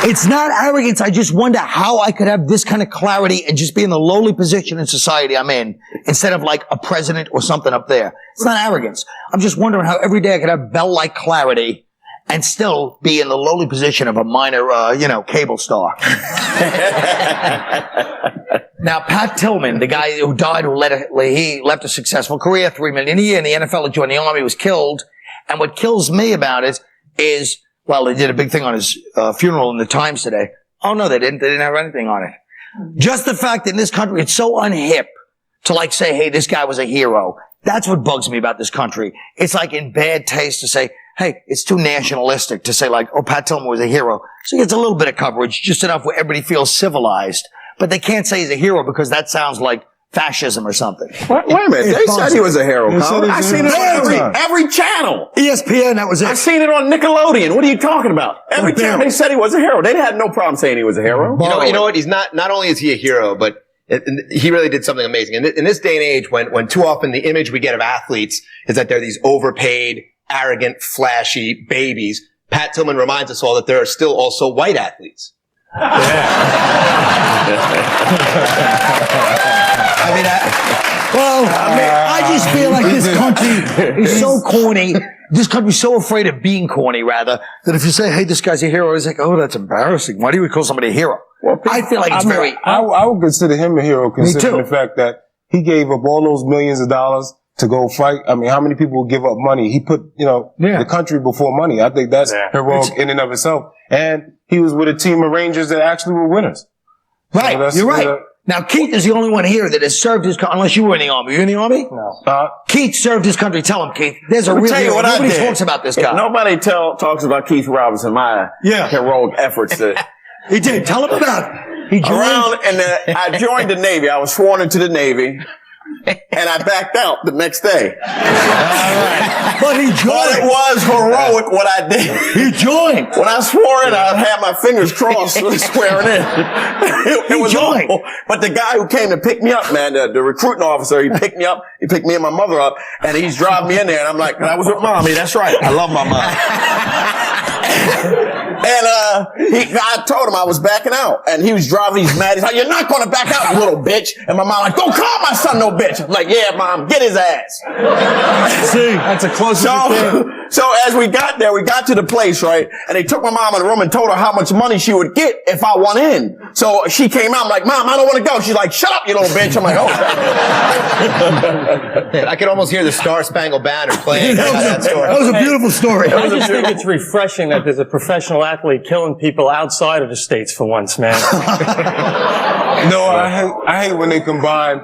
It's not arrogance. I just wonder how I could have this kind of clarity and just be in the lowly position in society I'm in instead of like a president or something up there. It's not arrogance. I'm just wondering how every day I could have bell-like clarity and still be in the lowly position of a minor, cable star. Now, Pat Tillman, the guy who died, he left a successful career, $3 million a year in the NFL, and joined the Army, was killed. And what kills me about it is, well, they did a big thing on his funeral in the Times today. Oh, no, they didn't. They didn't have anything on it. Just the fact that in this country, it's so unhip to like say, hey, this guy was a hero. That's what bugs me about this country. It's like in bad taste to say, hey, it's too nationalistic to say like, oh, Pat Tillman was a hero. So he gets a little bit of coverage, just enough where everybody feels civilized. But they can't say he's a hero because that sounds like fascism or something. Wait a minute. They said he was a hero, Colin. I seen it on every channel. ESPN, that was it. I seen it on Nickelodeon. What are you talking about? Every time they said he was a hero. They had no problem saying he was a hero. You know what? He's not only is he a hero, but he really did something amazing. In this day and age, when too often the image we get of athletes is that they're these overpaid, arrogant, flashy babies, Pat Tillman reminds us all that there are still also white athletes. I just feel like this country is so corny. This country's so afraid of being corny, rather, that if you say, hey, this guy's a hero, it's like, oh, that's embarrassing. Why do you call somebody a hero? Well, I feel like I would consider him a hero, considering the fact that he gave up all those millions of dollars to go fight. I mean, how many people would give up money? He put, the country before money. I think that's heroic in and of itself. And he was with a team of Rangers that actually were winners. Right. So you're right. Now, Keith is the only one here that has served his country, unless you were in the Army. Were you in the Army? No. Keith served his country. Tell him, Keith. There's a real hero. Nobody talks about this guy. Nobody talks about Keith Robinson, my heroic efforts. He did. Tell him about it. He joined. I joined the Navy. I was sworn into the Navy. And I backed out the next day. All right. But he joined. But it was heroic what I did. He joined. When I swore in, I had my fingers crossed swearing in. It was joined. awful. But the guy who came to pick me up, man, the recruiting officer, he picked me up. He picked me and my mother up, and he's driving me in there. And I'm like, I was with mommy. That's right. I love my mom. And I told him I was backing out, and he was driving. He's mad. He's like, "You're not going to back out, you little bitch." And my mom like, "Don't call my son no bitch." I'm like, "Yeah, mom, get his ass." See, that's a close thing. So as we got there, we got to the place, right? And they took my mom in the room and told her how much money she would get if I won in. So she came out. I'm like, "Mom, I don't want to go." She's like, "Shut up, you little bitch." I'm like, "Oh." I could almost hear the Star Spangled Banner playing. That was a beautiful story. I just think it's refreshing that there's a professional athlete killing people outside of the States for once, man. No, I hate when they combine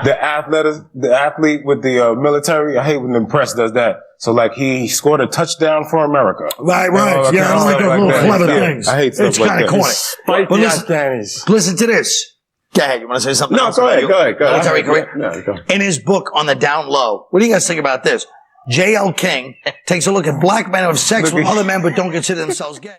the athlete with the military. I hate when the press does that. So like he scored a touchdown for America. Right. Yeah, I don't like those little clever things. I hate stuff like that. It's kind of corny. Listen to this. Go ahead. You want to say something? No, go ahead. Military career? No, go. In his book on the down low, what do you guys think about this? J.L. King takes a look at black men who have sex with other men but don't consider themselves gay.